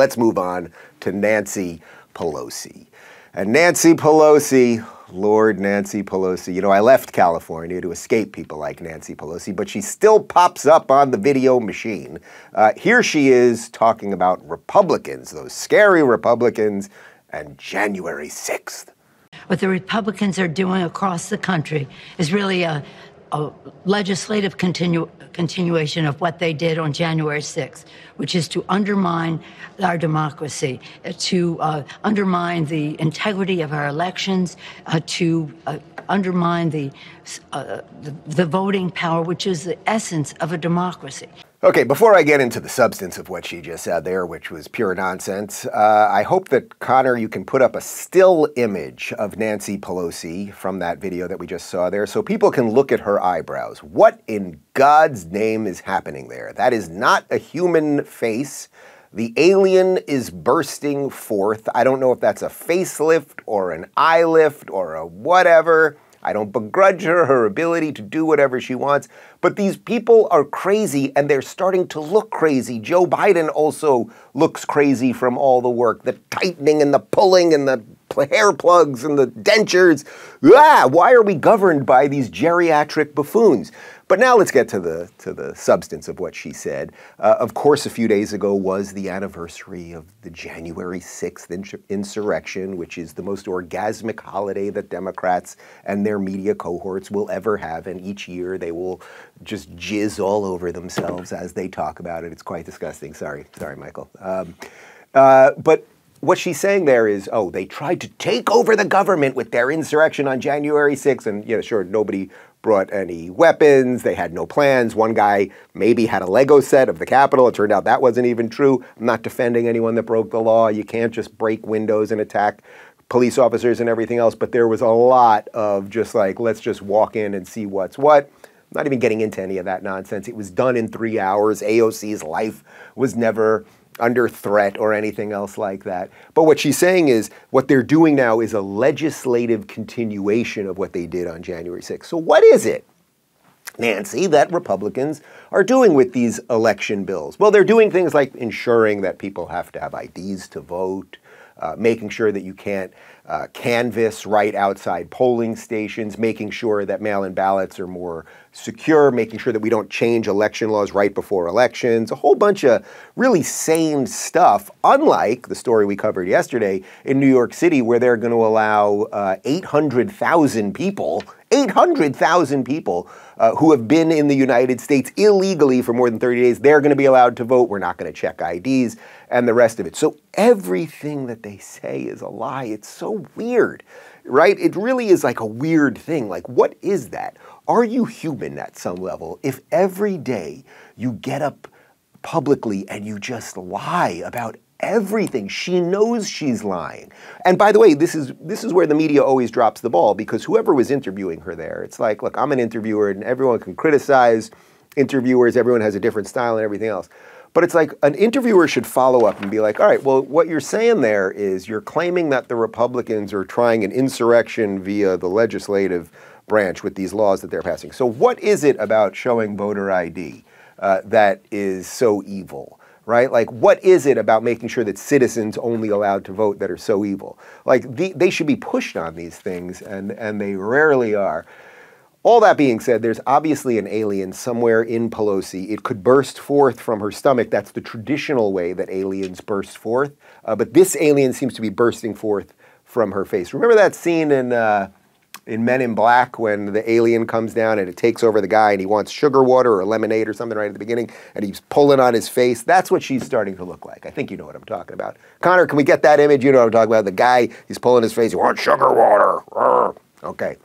let's move on to Nancy Pelosi. And Nancy Pelosi, Lord Nancy Pelosi. You know, I left California to escape people like Nancy Pelosi, but she still pops up on the video machine. Here she is talking about Republicans, those scary Republicans, and January 6th. What the Republicans are doing across the country is really a legislative continuation of what they did on January 6th, which is to undermine our democracy, to undermine the integrity of our elections, to undermine the voting power, which is the essence of a democracy. Okay, before I get into the substance of what she just said there, which was pure nonsense, I hope that, Connor, you can put up a still image of Nancy Pelosi from that video that we just saw there so people can look at her eyebrows. What in God's name is happening there? That is not a human face. The alien is bursting forth. I don't know if that's a facelift or an eye lift or a whatever. I don't begrudge her ability to do whatever she wants, but these people are crazy and they're starting to look crazy. Joe Biden also looks crazy from all the work, the tightening and the pulling and the hair plugs and the dentures. Why are we governed by these geriatric buffoons? But now let's get to the substance of what she said. Of course, a few days ago was the anniversary of the January 6th insurrection, which is the most orgasmic holiday that Democrats and their media cohorts will ever have. And each year they will just jizz all over themselves as they talk about it. It's quite disgusting. Sorry, Michael. But what she's saying there is, oh, they tried to take over the government with their insurrection on January 6th. And, you know, sure, nobody brought any weapons. They had no plans. One guy maybe had a Lego set of the Capitol. It turned out that wasn't even true. I'm not defending anyone that broke the law. You can't just break windows and attack police officers and everything else. But there was a lot of just like, let's just walk in and see what's what. I'm not even getting into any of that nonsense. It was done in 3 hours. AOC's life was never under threat or anything else like that. But what she's saying is what they're doing now is a legislative continuation of what they did on January 6th. So what is it, Nancy, that Republicans are doing with these election bills? Well, they're doing things like ensuring that people have to have IDs to vote, making sure that you can't canvass right outside polling stations, making sure that mail-in ballots are more secure, making sure that we don't change election laws right before elections, a whole bunch of really sane stuff, unlike the story we covered yesterday in New York City, where they're going to allow 800,000 people who have been in the United States illegally for more than 30 days, they're going to be allowed to vote. We're not going to check IDs and the rest of it. So everything that they say is a lie. It's so weird, right? It really is like a weird thing. Like, what is that? Are you human at some level if every day you get up publicly and you just lie about everything? She knows she's lying. And by the way, this is where the media always drops the ball, because whoever was interviewing her there, it's like, look, I'm an interviewer and everyone can criticize interviewers. Everyone has a different style and everything else. But it's like an interviewer should follow up and be like, all right, well, what you're saying there is you're claiming that the Republicans are trying an insurrection via the legislative branch with these laws that they're passing. So what is it about showing voter ID that is so evil? Right? Like, what is it about making sure that citizens only allowed to vote that are so evil? Like, they should be pushed on these things, and they rarely are. All that being said, there's obviously an alien somewhere in Pelosi. It could burst forth from her stomach. That's the traditional way that aliens burst forth. But this alien seems to be bursting forth from her face. Remember that scene in Men in Black when the alien comes down and it takes over the guy and he wants sugar water or lemonade or something right at the beginning and he's pulling on his face? That's what she's starting to look like. I think you know what I'm talking about. Connor, can we get that image? You know what I'm talking about. The guy, he's pulling his face. He wants sugar water. Okay.